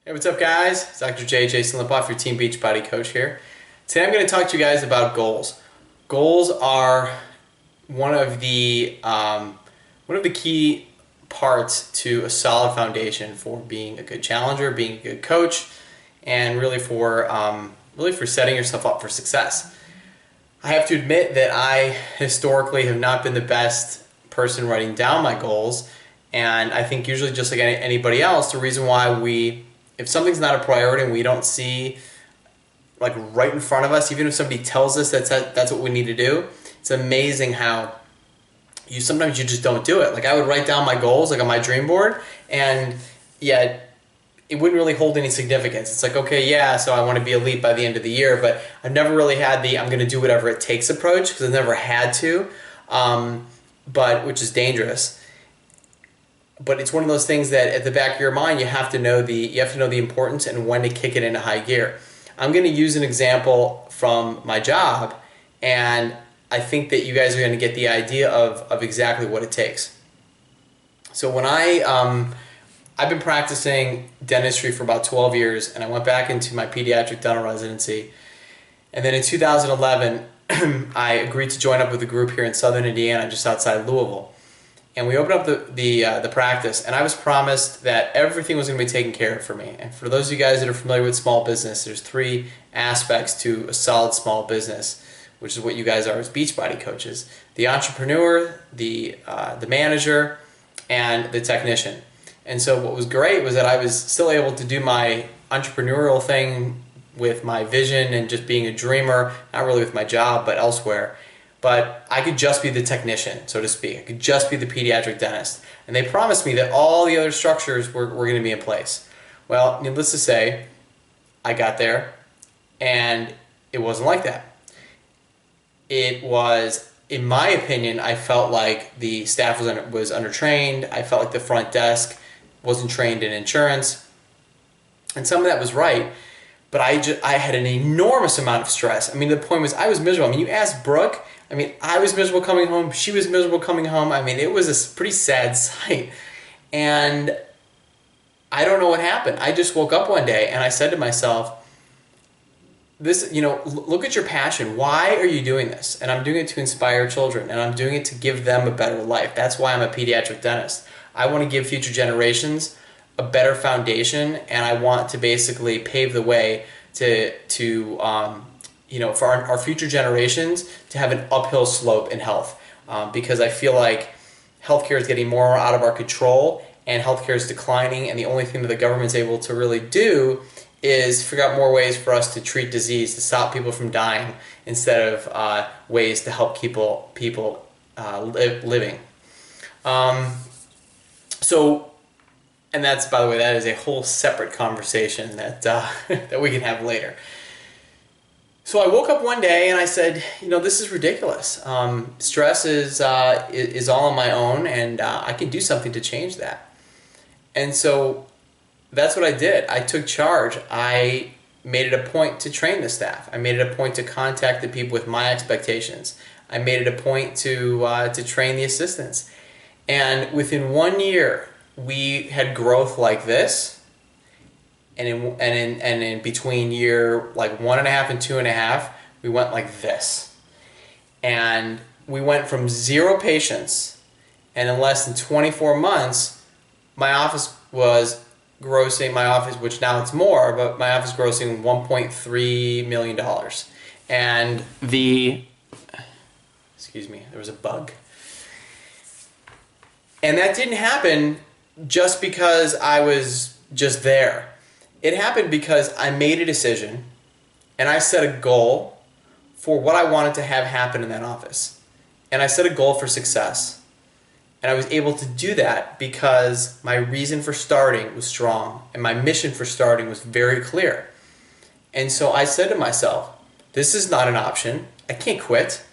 Hey, what's up guys? It's Dr. Jason Lipoff, your Team Beachbody coach here. Today I'm going to talk to you guys about goals. Goals are one of the key parts to a solid foundation for being a good challenger, being a good coach, and really for setting yourself up for success. I have to admit that I historically have not been the best person writing down my goals, and I think usually just like anybody else, the reason why if something's not a priority and we don't see like right in front of us, even if somebody tells us that's what we need to do, it's amazing how sometimes you just don't do it. Like I would write down my goals like on my dream board, and yeah, it wouldn't really hold any significance. It's like, okay, yeah, so I want to be elite by the end of the year, but I've never really had the I'm going to do whatever it takes approach, because I've never had to, which is dangerous. But it's one of those things that at the back of your mind you have to know the importance and when to kick it into high gear. I'm going to use an example from my job, and I think that you guys are going to get the idea of exactly what it takes. So when I've been practicing dentistry for about 12 years, and I went back into my pediatric dental residency, and then in 2011 I agreed to join up with a group here in southern Indiana just outside Louisville. And we opened up the practice, and I was promised that everything was going to be taken care of for me. And for those of you guys that are familiar with small business, there's 3 aspects to a solid small business, which is what you guys are as Beachbody coaches: the entrepreneur, the manager, and the technician. And so what was great was that I was still able to do my entrepreneurial thing with my vision and just being a dreamer, not really with my job, but elsewhere. But I could just be the technician, so to speak. I could just be the pediatric dentist. And they promised me that all the other structures were going to be in place. Well, needless to say, I got there, and it wasn't like that. It was, in my opinion, I felt like the staff was undertrained. I felt like the front desk wasn't trained in insurance. And some of that was right, but I had an enormous amount of stress. I mean, the point was I was miserable. I mean, you ask Brooke, I mean, I was miserable coming home. She was miserable coming home. I mean, it was a pretty sad sight. And I don't know what happened. I just woke up one day and I said to myself, look at your passion. Why are you doing this? And I'm doing it to inspire children, and I'm doing it to give them a better life. That's why I'm a pediatric dentist. I want to give future generations a better foundation, and I want to basically pave the way for our future generations to have an uphill slope in health, because I feel like healthcare is getting more out of our control, and healthcare is declining, and the only thing that the government's able to really do is figure out more ways for us to treat disease, to stop people from dying, instead of ways to help people living. And that's, by the way, that is a whole separate conversation that that we can have later. So I woke up one day and I said, this is ridiculous. Stress is all on my own, and I can do something to change that. And so that's what I did. I took charge. I made it a point to train the staff. I made it a point to contact the people with my expectations. I made it a point to train the assistants. And within 1 year, we had growth like this. And in between year like 1.5 and 2.5, we went like this. And we went from 0 patients, and in less than 24 months, my office, which now it's more, but my office grossing $1.3 million. And excuse me, there was a bug. And that didn't happen just because I was just there. It happened because I made a decision, and I set a goal for what I wanted to have happen in that office. And I set a goal for success. And I was able to do that because my reason for starting was strong, and my mission for starting was very clear. And so I said to myself, this is not an option. I can't quit.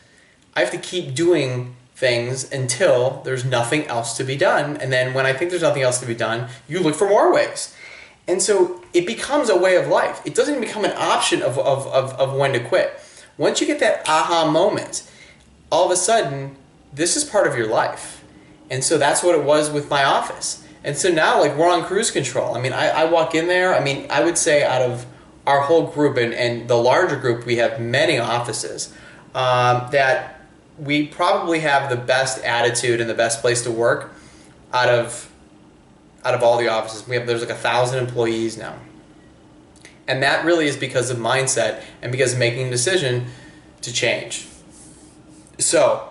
I have to keep doing things until there's nothing else to be done. And then when I think there's nothing else to be done, you look for more ways. And so it becomes a way of life. It doesn't become an option of when to quit. Once you get that aha moment, all of a sudden, this is part of your life. And so that's what it was with my office. And so now, like, we're on cruise control. I mean, I walk in there, I mean, I would say out of our whole group and the larger group, we have many offices, that we probably have the best attitude and the best place to work out of all the offices. There's like 1,000 employees now. And that really is because of mindset and because of making a decision to change. So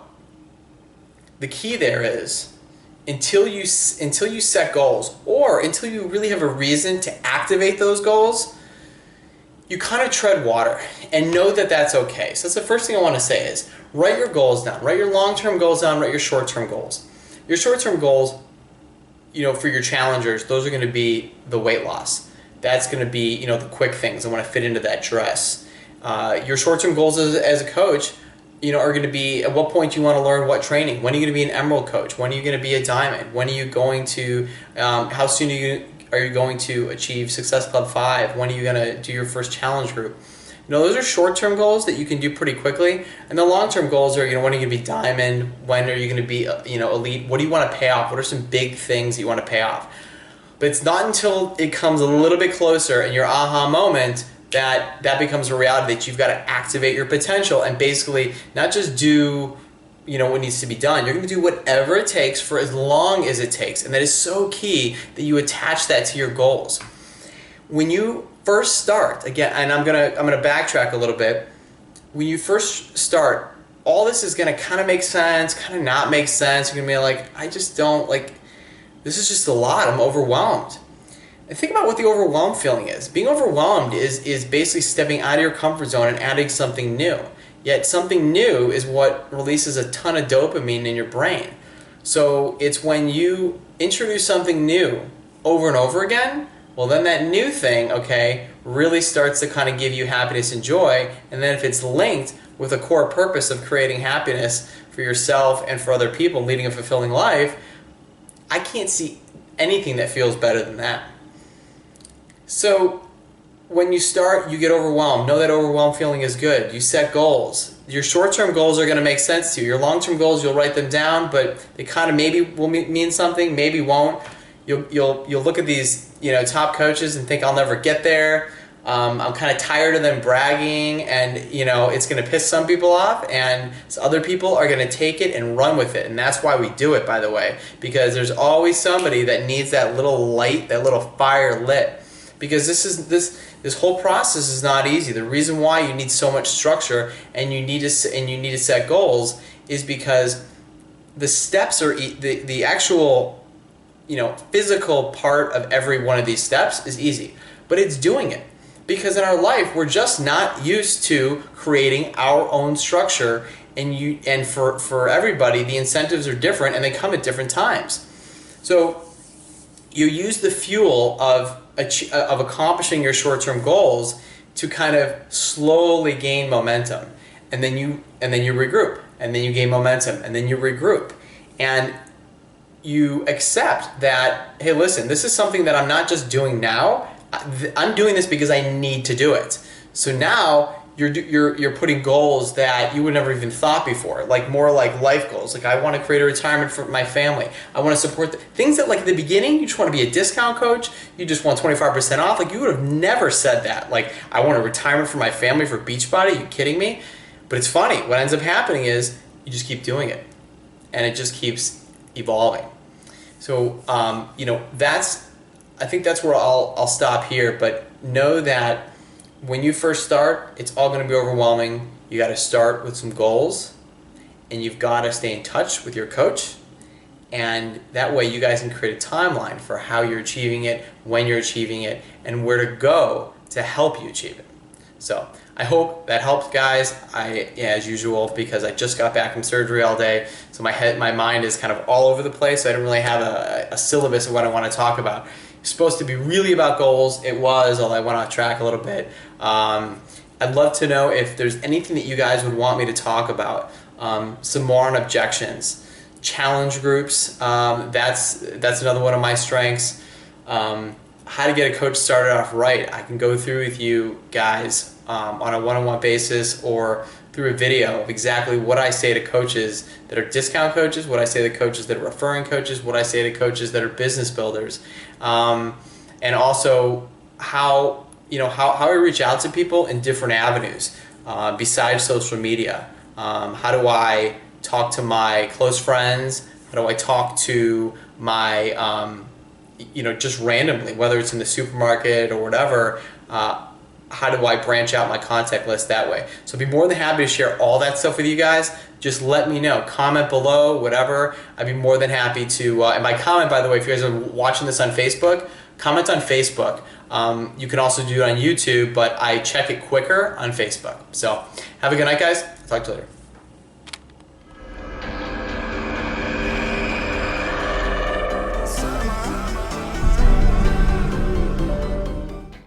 the key there is until you set goals, or until you really have a reason to activate those goals, you kind of tread water, and know that that's okay. So that's the first thing I want to say is write your goals down. Write your long-term goals down, write your short-term goals. Your short-term goals, for your challengers, those are going to be the weight loss. That's going to be, the quick things. I want to fit into that dress. Your short-term goals as a coach, are going to be at what point you want to learn what training. When are you going to be an emerald coach? When are you going to be a diamond? When are you going to, how soon are you going to achieve Success Club 5? When are you going to do your first challenge group? Those are short-term goals that you can do pretty quickly. And the long-term goals are, when are you going to be diamond? When are you going to be, elite? What do you want to pay off? What are some big things that you want to pay off? But it's not until it comes a little bit closer and your aha moment that becomes a reality, that you've got to activate your potential and basically not just do what needs to be done. You're going to do whatever it takes for as long as it takes. And that is so key that you attach that to your goals. When you first start, again, and I'm gonna backtrack a little bit. When you first start, all this is gonna kind of make sense, kind of not make sense. You're gonna be like, I just don't, like, this is just a lot. I'm overwhelmed. And think about what the overwhelmed feeling is. Being overwhelmed is basically stepping out of your comfort zone and adding something new. Yet something new is what releases a ton of dopamine in your brain. So it's when you introduce something new over and over again, well, then that new thing, really starts to kind of give you happiness and joy. And then if it's linked with a core purpose of creating happiness for yourself and for other people, leading a fulfilling life, I can't see anything that feels better than that. So when you start, you get overwhelmed. Know that overwhelmed feeling is good. You set goals. Your short-term goals are going to make sense to you. Your long-term goals, you'll write them down, but they kind of maybe will mean something, maybe won't. You'll look at these top coaches and think, I'll never get there. I'm kind of tired of them bragging, and it's going to piss some people off, and other people are going to take it and run with it. And that's why we do it, by the way, because there's always somebody that needs that little light, that little fire lit. Because this whole process is not easy. The reason why you need so much structure and you need to set goals is because the steps are the actual physical part of every one of these steps is easy, but it's doing it. Because in our life, we're just not used to creating our own structure, and for everybody, the incentives are different and they come at different times. So you use the fuel of accomplishing your short-term goals to kind of slowly gain momentum, and then you regroup, and then you gain momentum, and then you regroup, and you accept that, hey, listen, this is something that I'm not just doing now. I'm doing this because I need to do it. So now you're putting goals that you would never even thought before, like more like life goals. Like, I want to create a retirement for my family. I want to support things that, like, at the beginning, you just want to be a discount coach. You just want 25% off. Like, you would have never said that. Like, I want a retirement for my family for Beachbody. Are you kidding me? But it's funny. What ends up happening is you just keep doing it, and it just keeps evolving. So, I think that's where I'll stop here. But know that when you first start, it's all going to be overwhelming. You got to start with some goals, and you've got to stay in touch with your coach, and that way you guys can create a timeline for how you're achieving it, when you're achieving it, and where to go to help you achieve it. So I hope that helps, guys. As usual, because I just got back from surgery all day, so my mind is kind of all over the place. So I don't really have a syllabus of what I want to talk about. It's supposed to be really about goals. It was, although I went off track a little bit. I'd love to know if there's anything that you guys would want me to talk about. Some more on objections, challenge groups. That's another one of my strengths. How to get a coach started off right. I can go through with you guys on a one-on-one basis, or through a video of exactly what I say to coaches that are discount coaches, what I say to coaches that are referring coaches, what I say to coaches that are business builders, and also how I reach out to people in different avenues besides social media. How do I talk to my close friends? How do I talk to my just randomly, whether it's in the supermarket or whatever? How do I branch out my contact list that way? So I'd be more than happy to share all that stuff with you guys. Just let me know. Comment below, whatever. I'd be more than happy to, and by comment, by the way, if you guys are watching this on Facebook, comment on Facebook. You can also do it on YouTube, but I check it quicker on Facebook. So have a good night, guys. Talk to you later.